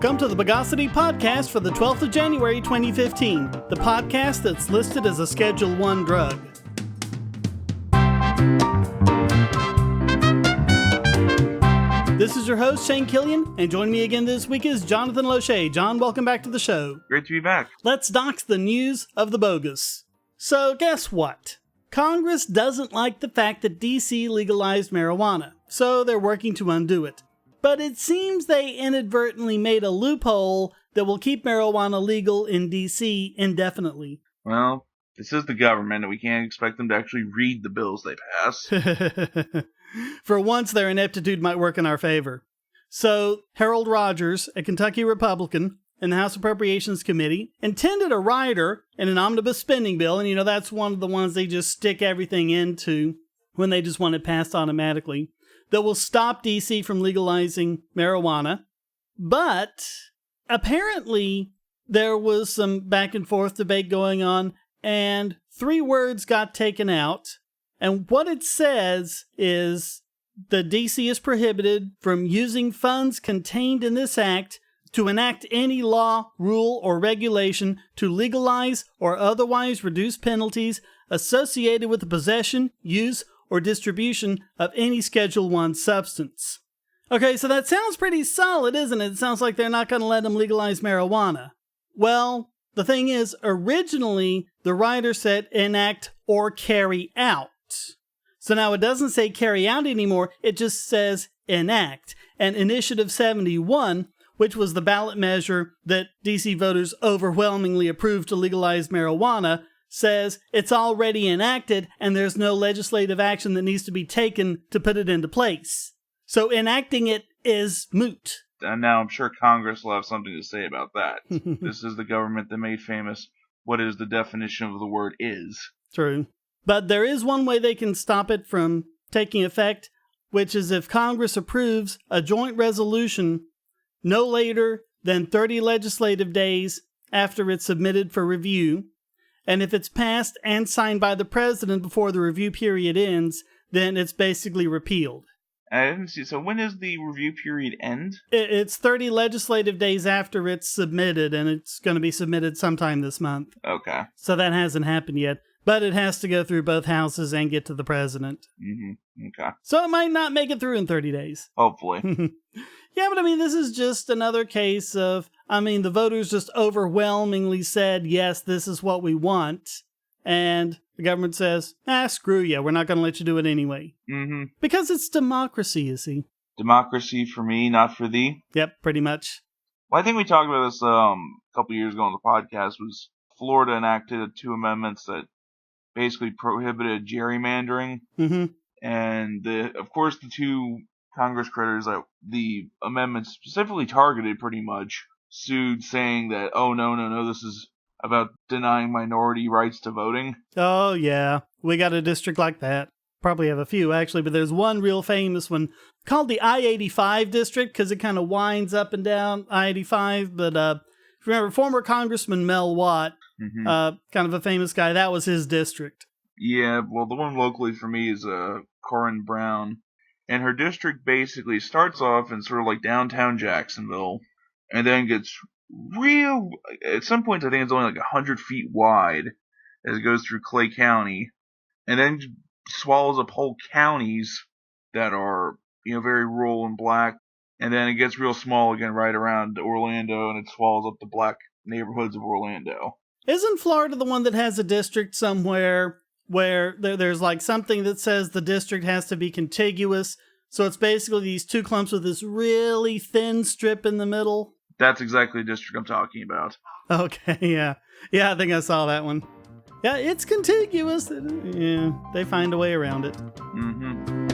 Welcome to the Bogosity podcast for the 12th of January 2015, the podcast that's listed as a Schedule 1 drug. This is your host, Shane Killian, and joining me again this week is Jonathan Loesche. John, welcome back to the show. Great to be back. Let's dox the news of the bogus. So, guess what? Congress doesn't like the fact that D.C. legalized marijuana, so they're working to undo it. But it seems they inadvertently made a loophole that will keep marijuana legal in D.C. indefinitely. Well, this is the government, and we can't expect them to actually read the bills they pass. For once, their ineptitude might work in our favor. So, Harold Rogers, a Kentucky Republican in the House Appropriations Committee, intended a rider in an omnibus spending bill, and that's one of the ones they just stick everything into when they just want it passed automatically, that will stop D.C. from legalizing marijuana. But apparently there was some back and forth debate going on, and 3 words got taken out. And what it says is that D.C. is prohibited from using funds contained in this act to enact any law, rule, or regulation to legalize or otherwise reduce penalties associated with the possession, use, or distribution of any Schedule 1 substance. Okay, so that sounds pretty solid, isn't it? It sounds like they're not going to let them legalize marijuana. Well, the thing is, originally, the rider said enact or carry out. So now it doesn't say carry out anymore, it just says enact. And Initiative 71, which was the ballot measure that D.C. voters overwhelmingly approved to legalize marijuana, says it's already enacted and there's no legislative action that needs to be taken to put it into place. So enacting it is moot. And now I'm sure Congress will have something to say about that. This is the government that made famous what is the definition of the word is. True. But there is one way they can stop it from taking effect, which is if Congress approves a joint resolution no later than 30 legislative days after it's submitted for review. And if it's passed and signed by the president before the review period ends, then it's basically repealed. I didn't see. So when does the review period end? It's 30 legislative days after it's submitted, and it's going to be submitted sometime this month. Okay. So that hasn't happened yet. But it has to go through both houses and get to the president. Mm-hmm. Okay. So it might not make it through in 30 days. Hopefully. Yeah, but this is just another case of, the voters just overwhelmingly said, yes, this is what we want. And the government says, screw you, we're not going to let you do it anyway. Mm-hmm. Because it's democracy, you see. Democracy for me, not for thee. Yep, pretty much. Well, I think we talked about this a couple years ago on the podcast, was Florida enacted 2 amendments that basically prohibited gerrymandering. Mm-hmm. And, of course, the 2 Congress critters that the amendments specifically targeted pretty much sued, saying that, oh, no, this is about denying minority rights to voting. Oh, yeah. We got a district like that. Probably have a few, actually, but there's one real famous one called the I-85 district because it kind of winds up and down I-85. But if you remember, former Congressman Mel Watt, kind of a famous guy, that was his district. Yeah, well, the one locally for me is Corinne Brown. And her district basically starts off in sort of like downtown Jacksonville, and then gets real, at some points I think it's only like 100 feet wide as it goes through Clay County, and then swallows up whole counties that are, very rural and black, and then it gets real small again right around Orlando, and it swallows up the black neighborhoods of Orlando. Isn't Florida the one that has a district somewhere where there's like something that says the district has to be contiguous? So it's basically these 2 clumps with this really thin strip in the middle? That's exactly the district I'm talking about. Okay, yeah. Yeah, I think I saw that one. Yeah, it's contiguous. Yeah, they find a way around it. Mm-hmm.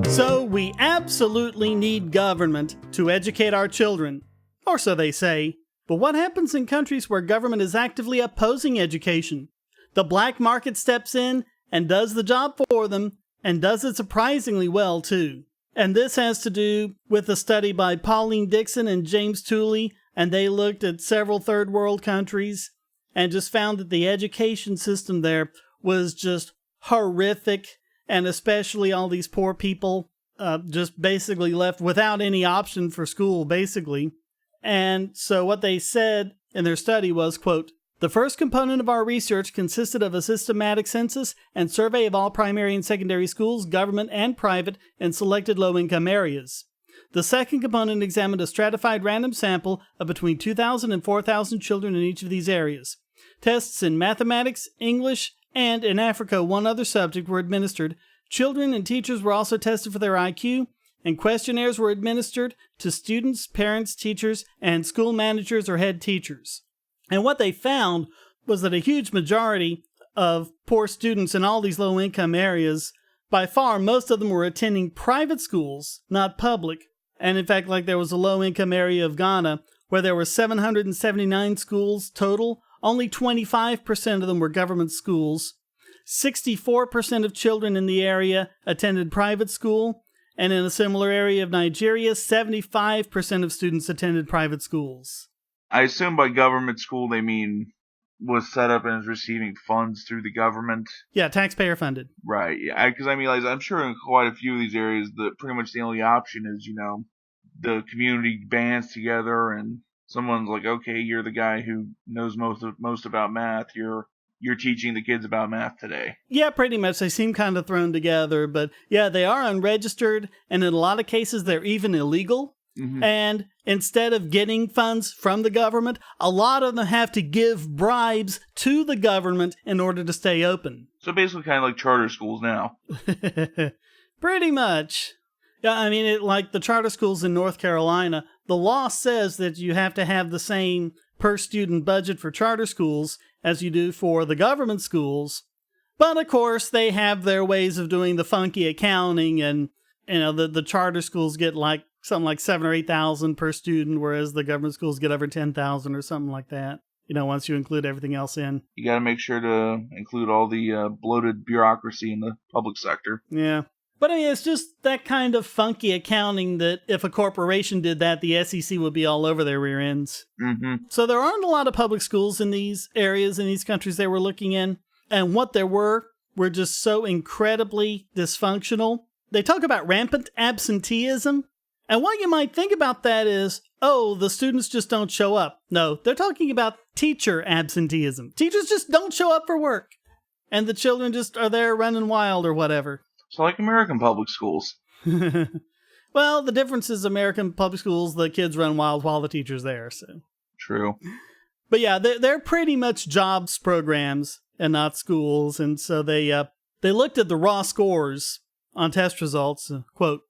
So we absolutely need government to educate our children. Or so they say. But what happens in countries where government is actively opposing education? The black market steps in and does the job for them, and does it surprisingly well, too. And this has to do with a study by Pauline Dixon and James Tooley, and they looked at several third world countries and just found that the education system there was just horrific, and especially all these poor people just basically left without any option for school, basically. And so what they said in their study was, quote, "The first component of our research consisted of a systematic census and survey of all primary and secondary schools, government and private, in selected low-income areas. The second component examined a stratified random sample of between 2,000 and 4,000 children in each of these areas. Tests in mathematics, English, and, in Africa, one other subject were administered. Children and teachers were also tested for their IQ, and questionnaires were administered to students, parents, teachers, and school managers or head teachers. And what they found was that a huge majority of poor students in all these low-income areas, by far most of them were attending private schools, not public. And in fact, like there was a low-income area of Ghana where there were 779 schools total. Only 25% of them were government schools. 64% of children in the area attended private school. And in a similar area of Nigeria, 75% of students attended private schools. I assume by government school they mean was set up and is receiving funds through the government. Yeah, taxpayer funded. Right, yeah. Because I mean, like, I'm sure in quite a few of these areas, pretty much the only option is, the community bands together and someone's like, okay, you're the guy who knows most about math. You're teaching the kids about math today. Yeah, pretty much. They seem kind of thrown together, but yeah, they are unregistered, and in a lot of cases, they're even illegal. Mm-hmm. And instead of getting funds from the government, a lot of them have to give bribes to the government in order to stay open. So basically kind of like charter schools now. Pretty much. Yeah, I mean, like the charter schools in North Carolina, the law says that you have to have the same per-student budget for charter schools as you do for the government schools. But, of course, they have their ways of doing the funky accounting, and, the charter schools get something like $7,000 or $8,000 per student, whereas the government schools get over $10,000 or something like that, once you include everything else in. You got to make sure to include all the bloated bureaucracy in the public sector. Yeah. But I mean, it's just that kind of funky accounting that if a corporation did that, the SEC would be all over their rear ends. Mm-hmm. So there aren't a lot of public schools in these areas, in these countries they were looking in. And what there were just so incredibly dysfunctional. They talk about rampant absenteeism. And what you might think about that is, oh, the students just don't show up. No, they're talking about teacher absenteeism. Teachers just don't show up for work. And the children just are there running wild or whatever. So like American public schools. Well, the difference is American public schools, the kids run wild while the teacher's there. So True. But yeah, they're pretty much jobs programs and not schools. And so they looked at the raw scores on test results. Quote,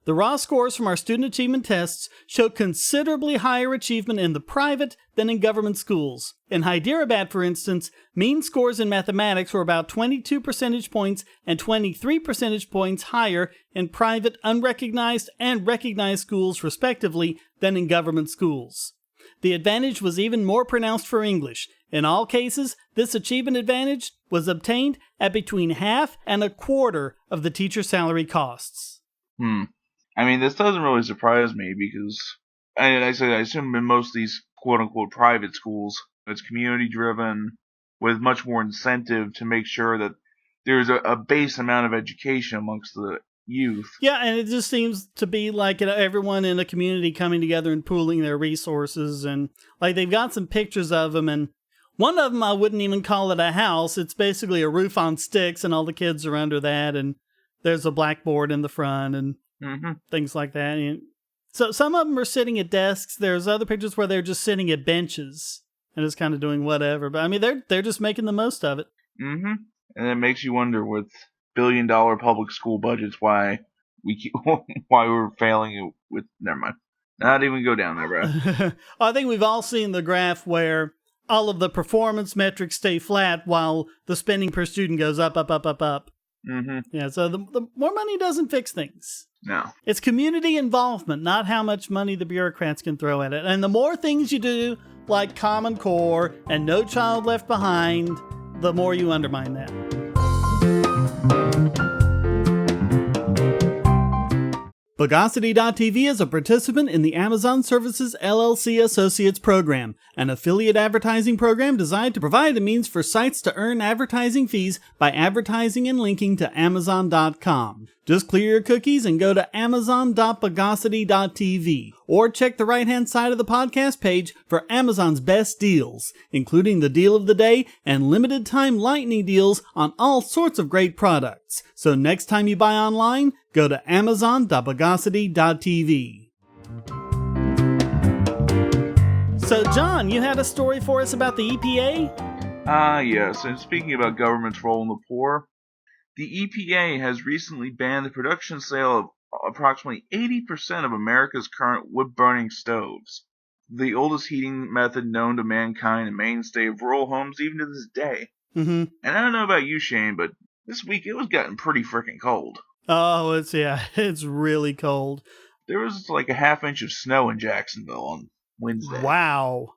"The raw scores from our student achievement tests show considerably higher achievement in the private than in government schools. In Hyderabad, for instance, mean scores in mathematics were about 22 percentage points and 23 percentage points higher in private unrecognized and recognized schools, respectively, than in government schools. The advantage was even more pronounced for English. In all cases, this achievement advantage was obtained at between half and a quarter of the teacher salary costs." I mean, this doesn't really surprise me because, I assume in most of these quote-unquote private schools, it's community-driven with much more incentive to make sure that there's a base amount of education amongst the youth. Yeah, and it just seems to be like everyone in a community coming together and pooling their resources. And like they've got some pictures of them, and one of them I wouldn't even call it a house. It's basically a roof on sticks, and all the kids are under that, and there's a blackboard in the front, and things like that. And so some of them are sitting at desks. There's other pictures where they're just sitting at benches and just kind of doing whatever. But I mean, they're just making the most of it. And it makes you wonder with billion-dollar public school budgets why we're failing with. Never mind. Not even go down there, bro. I think we've all seen the graph where all of the performance metrics stay flat while the spending per student goes up, up, up, up, up. Yeah, so the more money doesn't fix things. No. It's community involvement, not how much money the bureaucrats can throw at it. And the more things you do, like Common Core and No Child Left Behind, the more you undermine that. Bogosity.tv is a participant in the Amazon Services LLC Associates Program, an affiliate advertising program designed to provide a means for sites to earn advertising fees by advertising and linking to Amazon.com. Just clear your cookies and go to amazon.bogosity.tv or check the right-hand side of the podcast page for Amazon's best deals, including the deal of the day and limited-time lightning deals on all sorts of great products. So next time you buy online, go to amazon.bogosity.tv. So, John, you had a story for us about the EPA? Yes, and speaking about government's role in the poor, the EPA has recently banned the production and sale of approximately 80% of America's current wood-burning stoves, the oldest heating method known to mankind and mainstay of rural homes even to this day. Mm-hmm. And I don't know about you, Shane, but this week it was getting pretty freaking cold. Oh, it's really cold. There was like a half inch of snow in Jacksonville on Wednesday. Wow.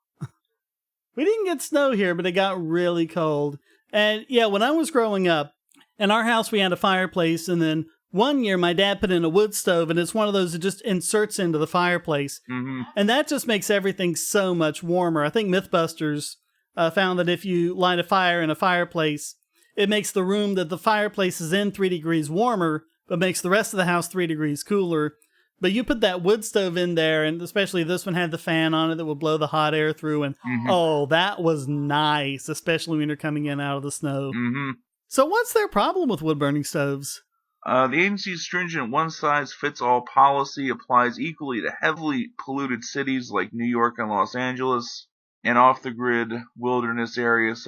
We didn't get snow here, but it got really cold. And yeah, when I was growing up, in our house we had a fireplace, and then one year my dad put in a wood stove, and it's one of those that just inserts into the fireplace. Mm-hmm. And that just makes everything so much warmer. I think Mythbusters found that if you light a fire in a fireplace, it makes the room that the fireplace is in 3 degrees warmer, but makes the rest of the house 3 degrees cooler. But you put that wood stove in there, and especially this one had the fan on it that would blow the hot air through, and oh, that was nice, especially when you're coming in out of the snow. Mm-hmm. So what's their problem with wood-burning stoves? The agency's stringent one-size-fits-all policy applies equally to heavily polluted cities like New York and Los Angeles, and off-the-grid wilderness areas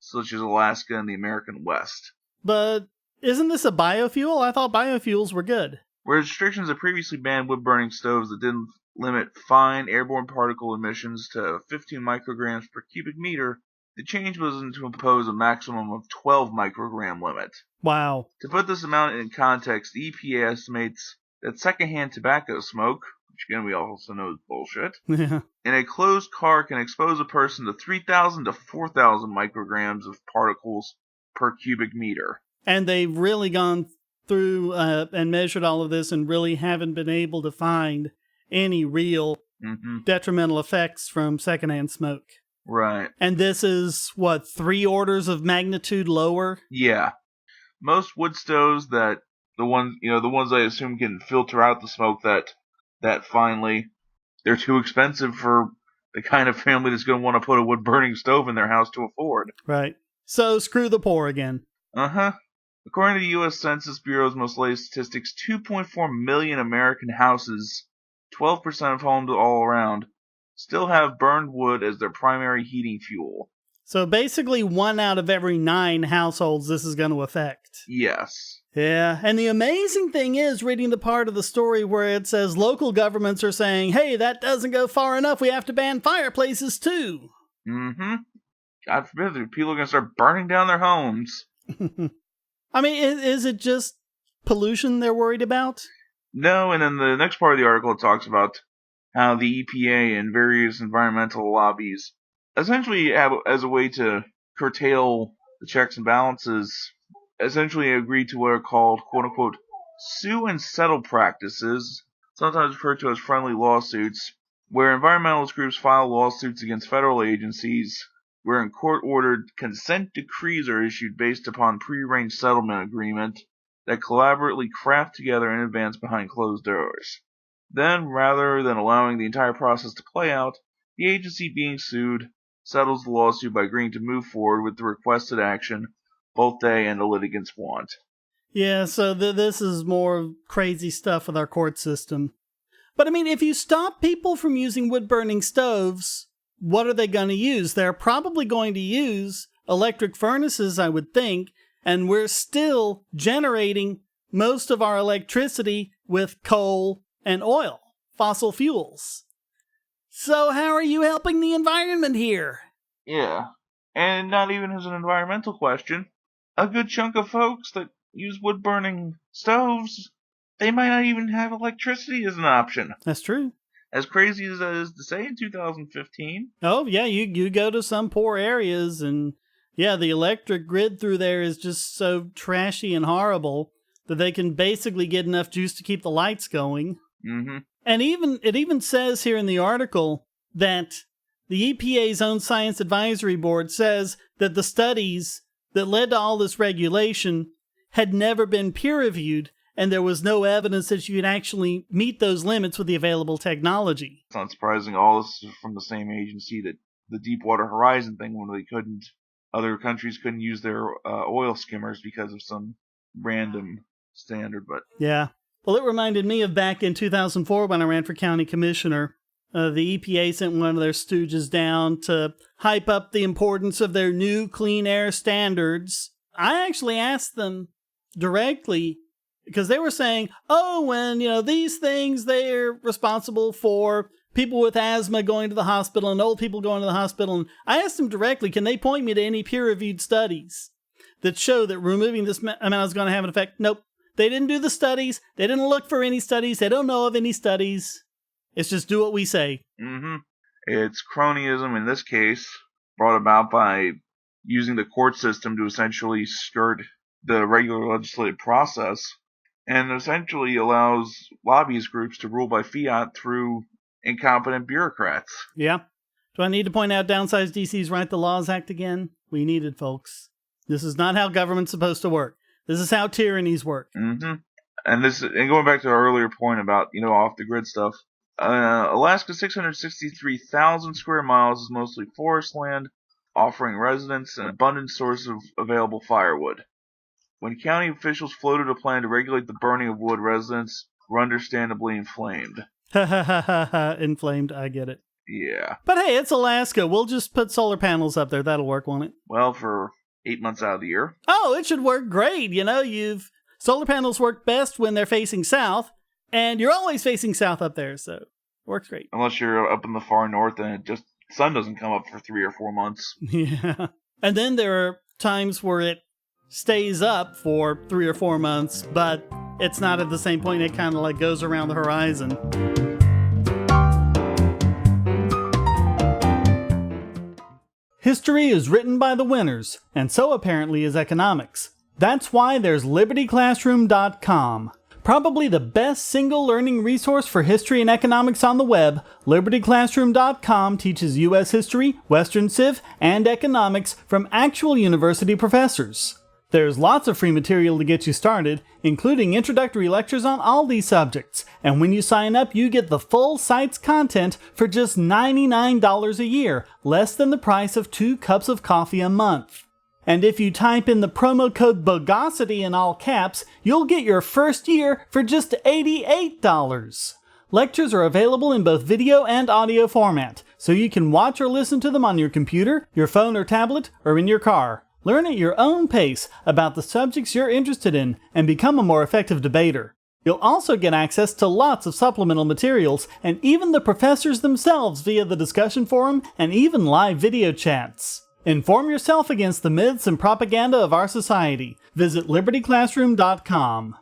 such as Alaska and the American West. But isn't this a biofuel? I thought biofuels were good. Where restrictions have previously banned wood-burning stoves that didn't limit fine airborne particle emissions to 15 micrograms per cubic meter, the change was to impose a maximum of 12 microgram limit. Wow. To put this amount in context, the EPA estimates that secondhand tobacco smoke, which again we also know is bullshit, Yeah. in a closed car can expose a person to 3,000 to 4,000 micrograms of particles per cubic meter. And they've really gone through and measured all of this and really haven't been able to find any real detrimental effects from secondhand smoke. Right. And this is, 3 orders of magnitude lower? Yeah. Most wood stoves the ones I assume can filter out the smoke that finely, they're too expensive for the kind of family that's going to want to put a wood-burning stove in their house to afford. Right. So screw the poor again. Uh-huh. According to the U.S. Census Bureau's most latest statistics, 2.4 million American houses, 12% of homes all around, still have burned wood as their primary heating fuel. So basically 1 out of every 9 households this is going to affect. Yes. Yeah, and the amazing thing is, reading the part of the story where it says local governments are saying, hey, that doesn't go far enough, we have to ban fireplaces too. Mm-hmm. God forbid, people are going to start burning down their homes. I mean, is it just pollution they're worried about? No, and then the next part of the article it talks about how the EPA and various environmental lobbies essentially have, as a way to curtail the checks and balances, essentially agreed to what are called, quote-unquote, sue and settle practices, sometimes referred to as friendly lawsuits, where environmentalist groups file lawsuits against federal agencies, wherein court-ordered consent decrees are issued based upon pre-arranged settlement agreement that collaboratively craft together in advance behind closed doors. Then, rather than allowing the entire process to play out, the agency being sued settles the lawsuit by agreeing to move forward with the requested action both they and the litigants want. Yeah, so this is more crazy stuff with our court system. But I mean, if you stop people from using wood-burning stoves, what are they going to use? They're probably going to use electric furnaces, I would think, and we're still generating most of our electricity with coal and oil, fossil fuels. So how are you helping the environment here? Yeah, and not even as an environmental question, a good chunk of folks that use wood-burning stoves, they might not even have electricity as an option. That's true. As crazy as that is to say in 2015. Oh, yeah, you go to some poor areas and, yeah, the electric grid through there is just so trashy and horrible that they can basically get enough juice to keep the lights going. Mm-hmm. And it even says here in the article that the EPA's own Science Advisory Board says that the studies that led to all this regulation had never been peer-reviewed, and there was no evidence that you could actually meet those limits with the available technology. It's not surprising all this is from the same agency that the Deepwater Horizon thing, when other countries couldn't use their oil skimmers because of some random standard. But yeah. Well, it reminded me of back in 2004 when I ran for county commissioner. The EPA sent one of their stooges down to hype up the importance of their new clean air standards. I actually asked them directly, because they were saying, these things, they're responsible for people with asthma going to the hospital and old people going to the hospital. And I asked them directly, can they point me to any peer-reviewed studies that show that removing this amount is going to have an effect? Nope. They didn't do the studies. They didn't look for any studies. They don't know of any studies. It's just do what we say. Mm-hmm. It's cronyism in this case, brought about by using the court system to essentially skirt the regular legislative process, and essentially allows lobbyist groups to rule by fiat through incompetent bureaucrats. Yeah. Do I need to point out Downsize DC's Write the Laws Act again? We need it, folks. This is not how government's supposed to work. This is how tyrannies work. Mm-hmm. And going back to our earlier point about, off-the-grid stuff, Alaska's 663,000 square miles is mostly forest land, offering residents an abundant source of available firewood. When county officials floated a plan to regulate the burning of wood, residents were understandably inflamed. Ha ha ha ha ha, inflamed, I get it. Yeah. But hey, it's Alaska. We'll just put solar panels up there. That'll work, won't it? Well, for 8 months out of the year. Oh, it should work great. Solar panels work best when they're facing south, and you're always facing south up there, so it works great. Unless you're up in the far north and the sun doesn't come up for 3 or 4 months. Yeah. And then there are times where it stays up for 3 or 4 months, but it's not at the same point. It kind of goes around the horizon. History is written by the winners, and so apparently is economics. That's why there's LibertyClassroom.com. Probably the best single learning resource for history and economics on the web, LibertyClassroom.com teaches U.S. history, Western Civ, and economics from actual university professors. There's lots of free material to get you started, including introductory lectures on all these subjects, and when you sign up, you get the full site's content for just $99 a year, less than the price of 2 cups of coffee a month. And if you type in the promo code Bogosity in all caps, you'll get your first year for just $88. Lectures are available in both video and audio format, so you can watch or listen to them on your computer, your phone or tablet, or in your car. Learn at your own pace about the subjects you're interested in and become a more effective debater. You'll also get access to lots of supplemental materials and even the professors themselves via the discussion forum and even live video chats. Inform yourself against the myths and propaganda of our society. Visit LibertyClassroom.com.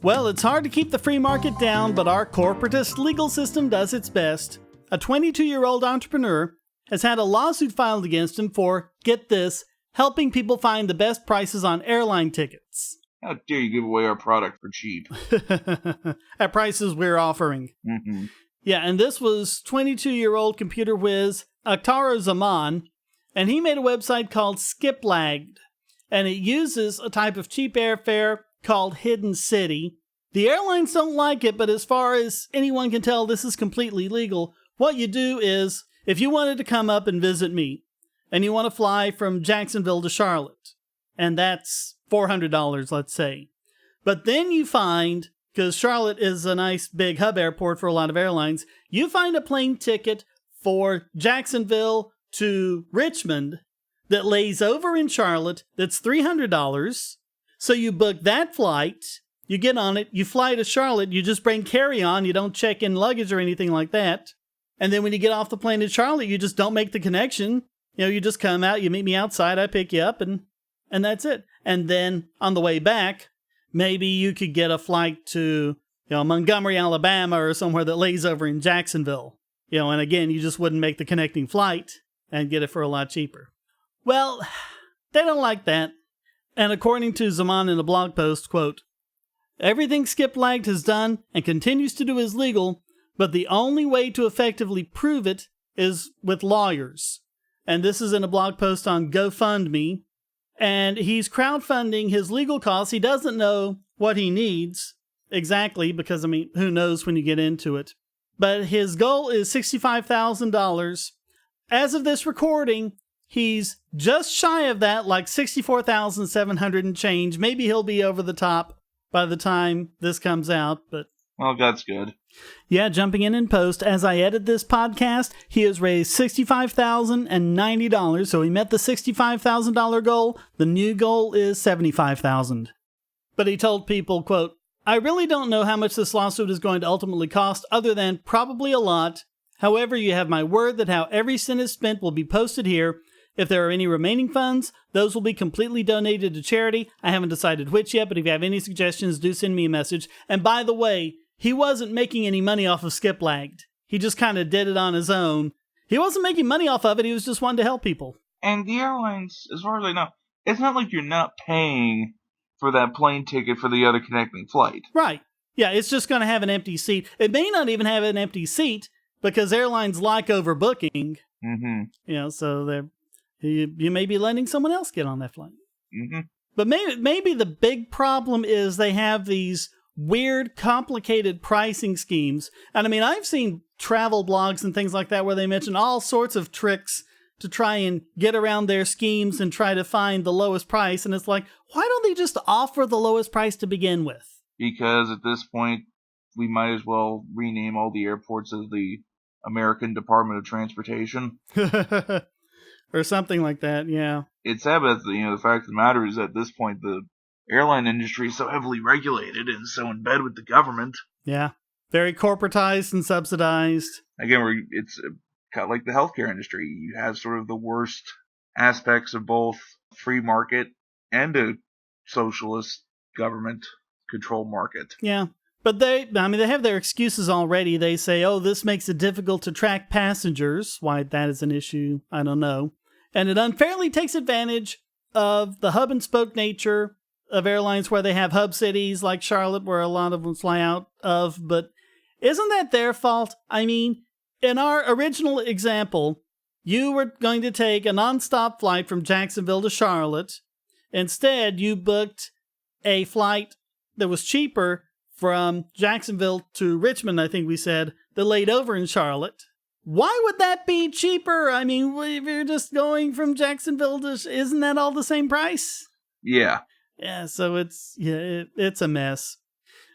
Well, it's hard to keep the free market down, but our corporatist legal system does its best. A 22-year-old entrepreneur has had a lawsuit filed against him for, get this, helping people find the best prices on airline tickets. How dare you give away our product for cheap? At prices we're offering. Mm-hmm. Yeah, and this was 22-year-old computer whiz Aktaro Zaman, and he made a website called Skiplagged, and it uses a type of cheap airfare called Hidden City. The airlines don't like it, but as far as anyone can tell, this is completely legal. What you do is, if you wanted to come up and visit me, and you want to fly from Jacksonville to Charlotte, and that's $400, let's say. But then you find, because Charlotte is a nice big hub airport for a lot of airlines, you find a plane ticket for Jacksonville to Richmond that lays over in Charlotte that's $300. So you book that flight, you get on it, you fly to Charlotte, you just bring carry-on, you don't check in luggage or anything like that. And then when you get off the plane in Charlotte, you just don't make the connection. You just come out, you meet me outside, I pick you up, and that's it. And then on the way back, maybe you could get a flight to, Montgomery, Alabama, or somewhere that lays over in Jacksonville. And again, you just wouldn't make the connecting flight and get it for a lot cheaper. Well, they don't like that. And according to Zaman in a blog post, quote, "Everything Skiplagged has done and continues to do is legal, but the only way to effectively prove it is with lawyers." And this is in a blog post on GoFundMe. And he's crowdfunding his legal costs. He doesn't know what he needs exactly because, who knows when you get into it. But his goal is $65,000. As of this recording, he's just shy of that, like $64,700 and change. Maybe he'll be over the top by the time this comes out, but... Well, that's good. Yeah, jumping in post, as I edit this podcast, he has raised $65,090, so he met the $65,000 goal. The new goal is $75,000. But he told people, quote, "I really don't know how much this lawsuit is going to ultimately cost, other than probably a lot. However, you have my word that how every cent is spent will be posted here. If there are any remaining funds, those will be completely donated to charity. I haven't decided which yet, but if you have any suggestions, do send me a message. And by the way, he wasn't making any money off of Skiplagged. He just kind of did it on his own. He wasn't making money off of it. He was just wanting to help people." And the airlines, as far as I know, it's not like you're not paying for that plane ticket for the other connecting flight. Right. Yeah, it's just going to have an empty seat. It may not even have an empty seat because airlines like overbooking. Mm-hmm. So you may be letting someone else get on that flight. Mm-hmm. But maybe the big problem is they have these weird, complicated pricing schemes. And I've seen travel blogs and things like that where they mention all sorts of tricks to try and get around their schemes and try to find the lowest price. And it's like, why don't they just offer the lowest price to begin with? Because at this point, we might as well rename all the airports as the American Department of Transportation. Or something like that, yeah. It's sad, but the fact of the matter is at this point, the airline industry is so heavily regulated and so in bed with the government. Yeah. Very corporatized and subsidized. Again, it's kind of like the healthcare industry. You have sort of the worst aspects of both free market and a socialist government controlled market. Yeah. But they have their excuses already. They say, oh, this makes it difficult to track passengers. Why that is an issue, I don't know. And it unfairly takes advantage of the hub and spoke nature of airlines where they have hub cities like Charlotte where a lot of them fly out of. But isn't that their fault? In our original example, you were going to take a nonstop flight from Jacksonville to Charlotte. Instead, you booked a flight that was cheaper from Jacksonville to Richmond, I think we said, that laid over in Charlotte. Why would that be cheaper? If you're just going from Jacksonville to... Isn't that all the same price? Yeah. Yeah, so it's a mess.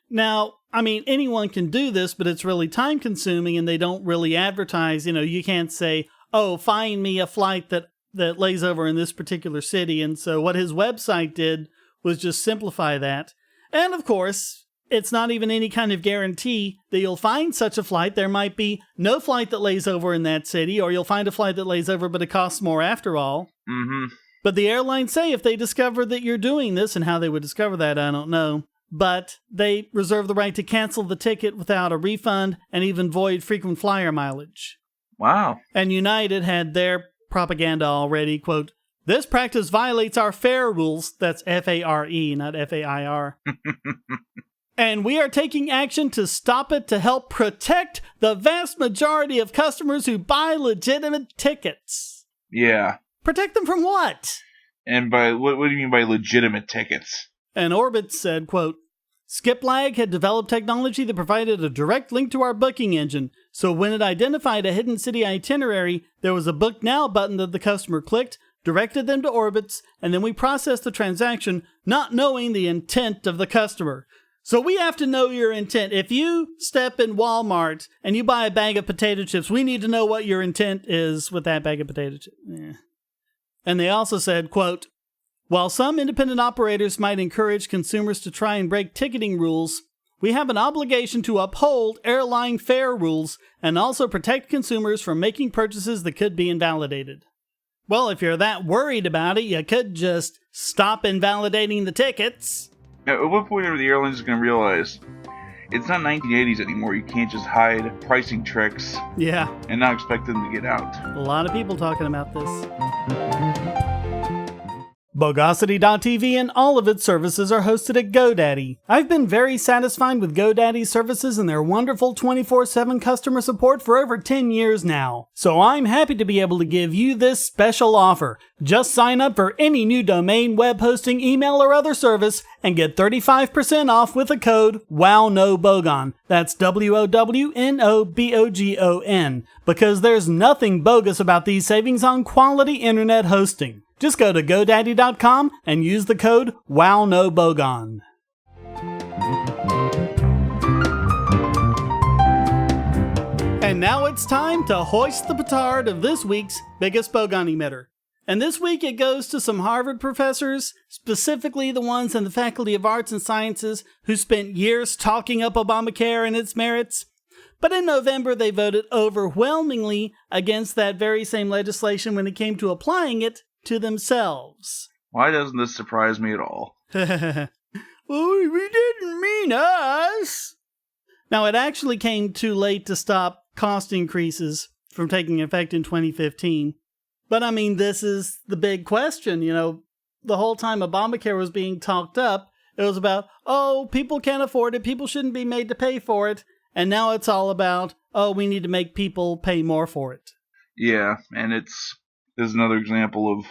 Now, anyone can do this, but it's really time-consuming, and they don't really advertise. You can't say, oh, find me a flight that lays over in this particular city. And so what his website did was just simplify that. And, of course, it's not even any kind of guarantee that you'll find such a flight. There might be no flight that lays over in that city, or you'll find a flight that lays over, but it costs more after all. Mm-hmm. But the airlines say if they discover that you're doing this, and how they would discover that, I don't know. But they reserve the right to cancel the ticket without a refund and even void frequent flyer mileage. Wow. And United had their propaganda already, quote, "This practice violates our fare rules." That's F-A-R-E, not F-A-I-R. "And we are taking action to stop it to help protect the vast majority of customers who buy legitimate tickets." Yeah. Protect them from what? And by what do you mean by legitimate tickets? And Orbitz said, quote, "Skiplagged had developed technology that provided a direct link to our booking engine. So when it identified a hidden city itinerary, there was a Book Now button that the customer clicked, directed them to Orbitz, and then we processed the transaction, not knowing the intent of the customer." So we have to know your intent. If you step in Walmart and you buy a bag of potato chips, we need to know what your intent is with that bag of potato chips. Yeah. And they also said, quote, "While some independent operators might encourage consumers to try and break ticketing rules, we have an obligation to uphold airline fare rules and also protect consumers from making purchases that could be invalidated." Well, if you're that worried about it, you could just stop invalidating the tickets. Now, at what point are the airlines going to realize it's not 1980s anymore? You can't just hide pricing tricks. Yeah. And not expect them to get out. A lot of people talking about this. Bogosity.tv and all of its services are hosted at GoDaddy. I've been very satisfied with GoDaddy's services and their wonderful 24/7 customer support for over 10 years now. So I'm happy to be able to give you this special offer. Just sign up for any new domain, web hosting, email, or other service and get 35% off with the code WOWNOBOGON. That's WOWNOBOGON. Because there's nothing bogus about these savings on quality internet hosting. Just go to GoDaddy.com and use the code WOWNOBOGON. And now it's time to hoist the petard of this week's biggest Bogon emitter. And this week it goes to some Harvard professors, specifically the ones in the Faculty of Arts and Sciences who spent years talking up Obamacare and its merits. But in November they voted overwhelmingly against that very same legislation when it came to applying it to themselves. Why doesn't this surprise me at all? Well, we didn't mean us. Now, it actually came too late to stop cost increases from taking effect in 2015. But I mean, this is the big question. You know, the whole time Obamacare was being talked up, it was about, oh, people can't afford it, people shouldn't be made to pay for it. And now it's all about, oh, we need to make people pay more for it. Yeah, and this is another example of,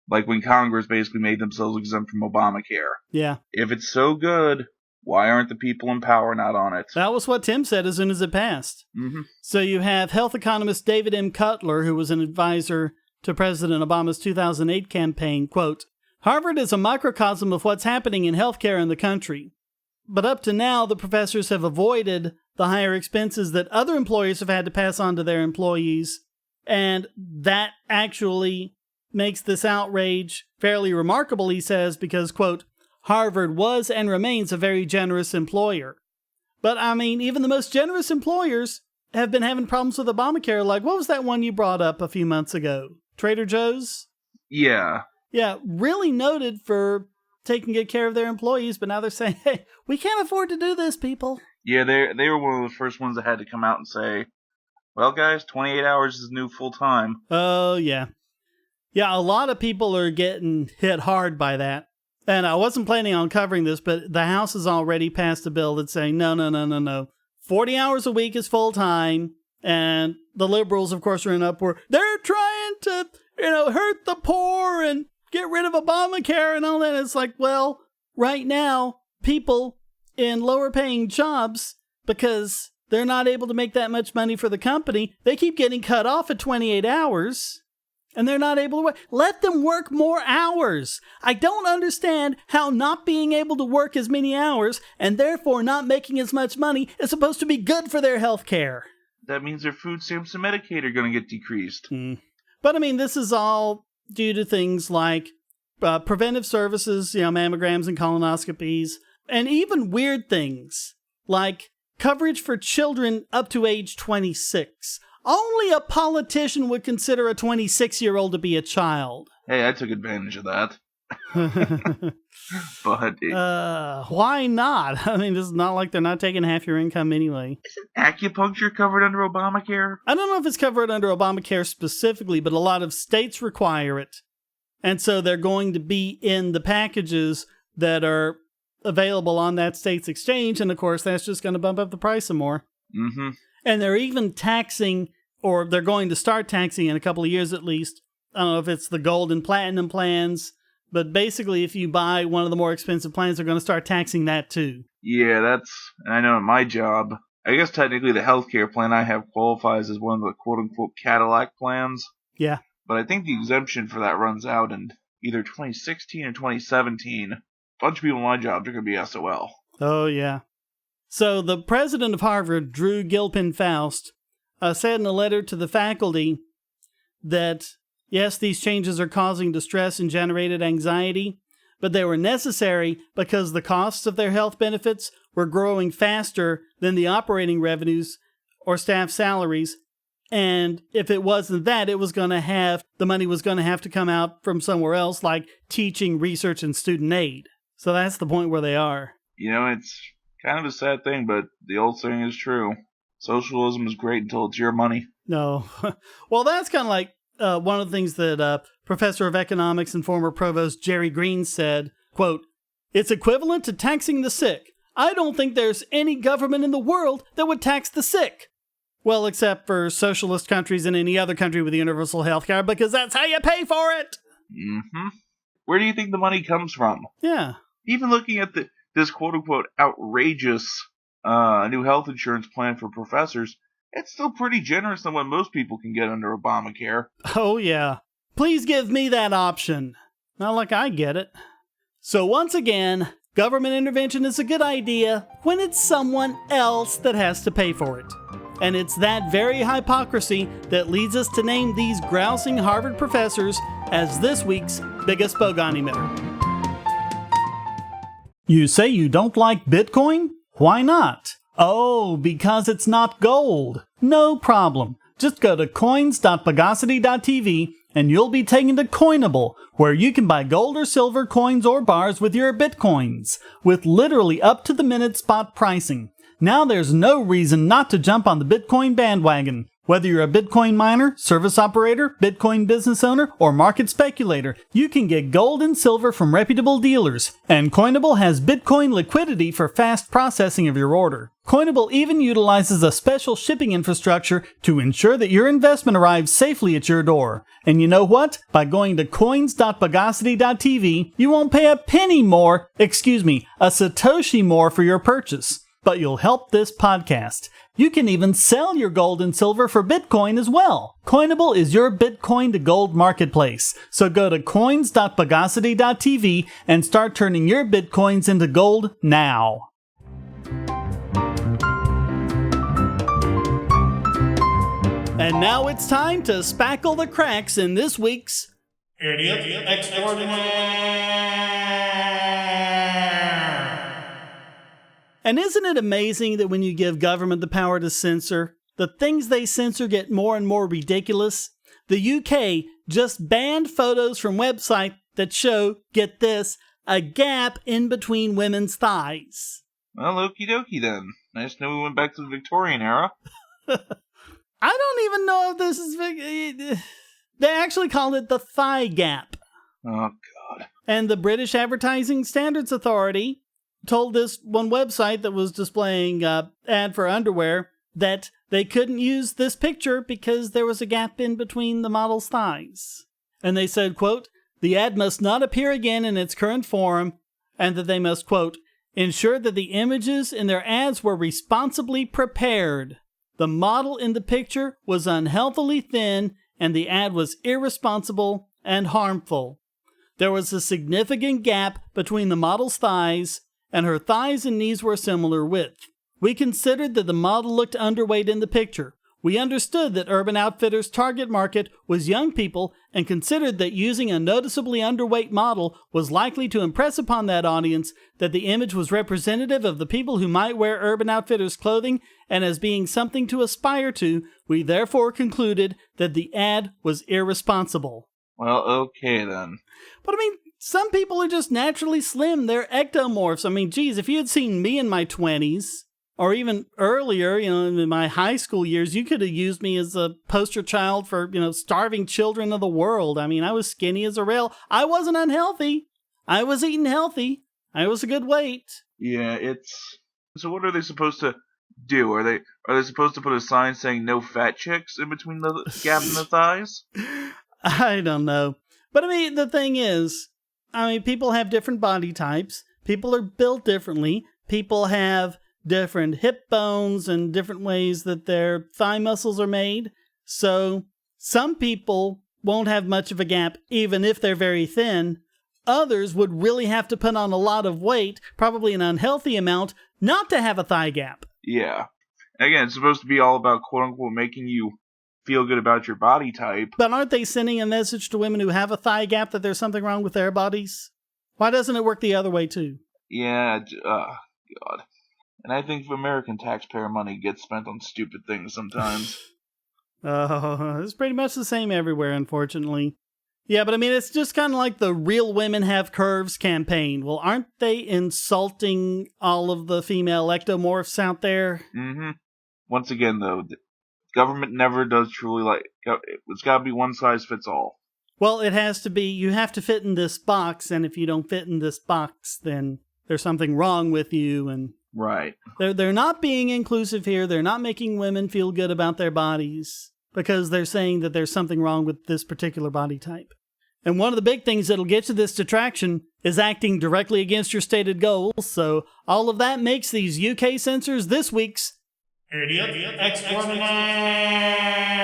like, when Congress basically made themselves exempt from Obamacare. Yeah. If it's so good, why aren't the people in power not on it? That was what Tim said as soon as it passed. Mm-hmm. So you have health economist David M. Cutler, who was an advisor to President Obama's 2008 campaign, quote, Harvard is a microcosm of what's happening in healthcare in the country. But up to now, the professors have avoided the higher expenses that other employers have had to pass on to their employees. And that actually makes this outrage fairly remarkable, he says, because, quote, Harvard was and remains a very generous employer. But, I mean, even the most generous employers have been having problems with Obamacare. Like, what was that one you brought up a few months ago? Trader Joe's? Yeah. Yeah, really noted for taking good care of their employees, but now they're saying, hey, we can't afford to do this, people. Yeah, they were one of the first ones that had to come out and say, well, guys, 28 hours is new full-time. Oh, yeah. Yeah, a lot of people are getting hit hard by that. And I wasn't planning on covering this, but the House has already passed a bill that's saying, no. 40 hours a week is full-time. And the liberals, of course, are in uproar. They're trying to, hurt the poor and get rid of Obamacare and all that. It's like, well, right now, people in lower-paying jobs, because they're not able to make that much money for the company, they keep getting cut off at 28 hours. And they're not able to work. Let them work more hours. I don't understand how not being able to work as many hours and therefore not making as much money is supposed to be good for their health care. That means their food stamps and Medicaid are going to get decreased. But I mean, this is all due to things like preventive services, mammograms and colonoscopies, and even weird things like coverage for children up to age 26. Only a politician would consider a 26-year-old to be a child. Hey, I took advantage of that. But why not? I mean, it's not like they're not taking half your income anyway. Isn't acupuncture covered under Obamacare? I don't know if it's covered under Obamacare specifically, but a lot of states require it. And so they're going to be in the packages that are available on that state's exchange. And of course, that's just going to bump up the price some more. Mm-hmm. And they're even taxing, or they're going to start taxing in a couple of years at least. I don't know if it's the gold and platinum plans, but basically if you buy one of the more expensive plans, they're going to start taxing that too. Yeah, I know in my job, I guess technically the healthcare plan I have qualifies as one of the quote-unquote Cadillac plans. Yeah. But I think the exemption for that runs out in either 2016 or 2017. A bunch of people in my job are going to be SOL. Oh, yeah. So the president of Harvard, Drew Gilpin Faust, said in a letter to the faculty that, yes, these changes are causing distress and generated anxiety, but they were necessary because the costs of their health benefits were growing faster than the operating revenues or staff salaries. And if it wasn't that, the money was going to have to come out from somewhere else, like teaching, research, and student aid. So that's the point where they are. It's kind of a sad thing, but the old saying is true. Socialism is great until it's your money. No. Well, that's kind of like one of the things that Professor of Economics and former Provost Jerry Green said, quote, "It's equivalent to taxing the sick. I don't think there's any government in the world that would tax the sick." Well, except for socialist countries and any other country with universal health care, because that's how you pay for it. Mm-hmm. Where do you think the money comes from? Yeah. Even looking at this quote-unquote outrageous new health insurance plan for professors, it's still pretty generous than what most people can get under Obamacare. Oh, yeah. Please give me that option. Not like I get it. So once again, government intervention is a good idea when it's someone else that has to pay for it. And it's that very hypocrisy that leads us to name these grousing Harvard professors as this week's biggest Bogon emitter. You say you don't like Bitcoin? Why not? Oh, because it's not gold. No problem. Just go to coins.bogosity.tv and you'll be taken to Coinable, where you can buy gold or silver coins or bars with your Bitcoins, with literally up-to-the-minute spot pricing. Now there's no reason not to jump on the Bitcoin bandwagon. Whether you're a Bitcoin miner, service operator, Bitcoin business owner, or market speculator, you can get gold and silver from reputable dealers. And Coinable has Bitcoin liquidity for fast processing of your order. Coinable even utilizes a special shipping infrastructure to ensure that your investment arrives safely at your door. And you know what? By going to coins.bogosity.tv, you won't pay a penny more, a Satoshi more for your purchase. But you'll help this podcast. You can even sell your gold and silver for Bitcoin as well. Coinable is your Bitcoin to gold marketplace. So go to coins.bogosity.tv and start turning your Bitcoins into gold now. And now it's time to spackle the cracks in this week's Idiot Extraordinaire. And isn't it amazing that when you give government the power to censor, the things they censor get more and more ridiculous? The UK just banned photos from websites that show, get this, a gap in between women's thighs. Well, okie dokie then. Nice to know we went back to the Victorian era. I don't even know if this is... They actually called it the thigh gap. Oh, God. And the British Advertising Standards Authority told this one website that was displaying ad for underwear that they couldn't use this picture because there was a gap in between the model's thighs. And they said, quote, "The ad must not appear again in its current form," and that they must, quote, "ensure that the images in their ads were responsibly prepared. The model in the picture was unhealthily thin, and the ad was irresponsible and harmful. There was a significant gap between the model's thighs, and her thighs and knees were a similar width. We considered that the model looked underweight in the picture. We understood that Urban Outfitters' target market was young people and considered that using a noticeably underweight model was likely to impress upon that audience that the image was representative of the people who might wear Urban Outfitters clothing, and as being something to aspire to, we therefore concluded that the ad was irresponsible." Well, okay then. But I mean, some people are just naturally slim. They're ectomorphs. I mean, geez, if you had seen me in my 20s, or even earlier, in my high school years, you could have used me as a poster child for, starving children of the world. I mean, I was skinny as a rail. I wasn't unhealthy. I was eating healthy. I was a good weight. Yeah, so what are they supposed to do? Are they supposed to put a sign saying "no fat chicks" in between the gap in the thighs? I don't know. But I mean, the thing is, people have different body types. People are built differently. People have different hip bones and different ways that their thigh muscles are made. So some people won't have much of a gap even if they're very thin. Others would really have to put on a lot of weight, probably an unhealthy amount, not to have a thigh gap. Yeah. Again, it's supposed to be all about quote-unquote making you feel good about your body type. But aren't they sending a message to women who have a thigh gap that there's something wrong with their bodies? Why doesn't it work the other way too? Yeah, God. And I think American taxpayer money gets spent on stupid things sometimes. It's pretty much the same everywhere, unfortunately. Yeah, but it's just kind of like the Real Women Have Curves campaign. Well, aren't they insulting all of the female ectomorphs out there? Mm-hmm. Once again, though, government never does truly it's got to be one size fits all. Well, it has to be, you have to fit in this box, and if you don't fit in this box, then there's something wrong with you. And right. They're not being inclusive here. They're not making women feel good about their bodies because they're saying that there's something wrong with this particular body type. And one of the big things that'll get you this detraction is acting directly against your stated goals. So all of that makes these UK censors this week's Idiot Extraordinaire.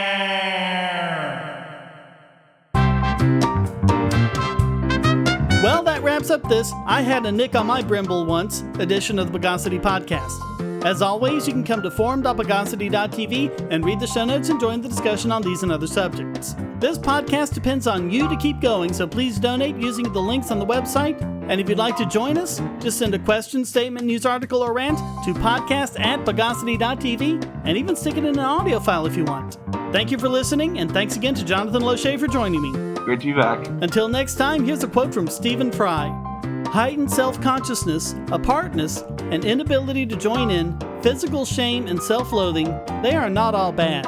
Well, that wraps up this I Had a Nick on My Brimble Once edition of the Bogosity podcast. As always, you can come to forum.bogosity.tv and read the show notes and join the discussion on these and other subjects. This podcast depends on you to keep going, so please donate using the links on the website. And if you'd like to join us, just send a question, statement, news article, or rant to podcast@bogosity.tv and even stick it in an audio file if you want. Thank you for listening, and thanks again to Jonathan Loesche for joining me. Good to be back. Until next time, here's a quote from Stephen Fry. Heightened self-consciousness, apartness, and inability to join in, physical shame and self-loathing, they are not all bad.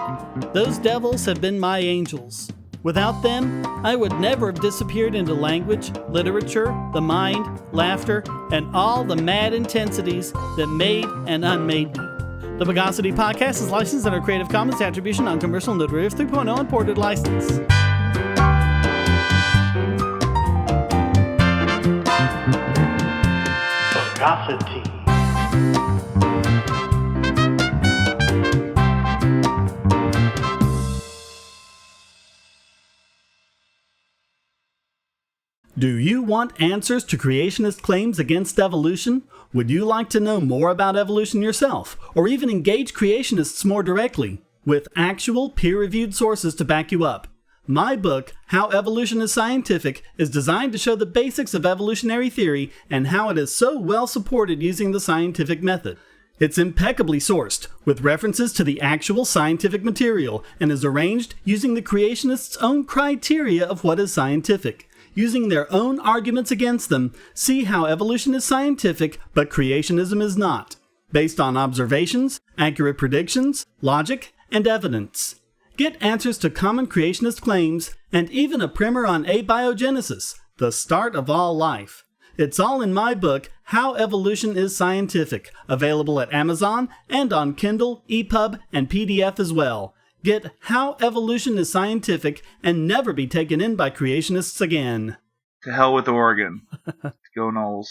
Those devils have been my angels. Without them, I would never have disappeared into language, literature, the mind, laughter, and all the mad intensities that made and unmade me. The Bogosity podcast is licensed under Creative Commons Attribution Non-Commercial No Derivatives 3.0 Imported License. Bogosity. Do you want answers to creationist claims against evolution? Would you like to know more about evolution yourself, or even engage creationists more directly, with actual peer-reviewed sources to back you up? My book, How Evolution is Scientific, is designed to show the basics of evolutionary theory and how it is so well supported using the scientific method. It's impeccably sourced, with references to the actual scientific material, and is arranged using the creationists' own criteria of what is scientific. Using their own arguments against them, see how evolution is scientific, but creationism is not, based on observations, accurate predictions, logic, and evidence. Get answers to common creationist claims, and even a primer on abiogenesis, the start of all life. It's all in my book, How Evolution is Scientific, available at Amazon and on Kindle, EPUB, and PDF as well. Get How Evolution is Scientific and never be taken in by creationists again. To hell with Oregon. Go Knowles.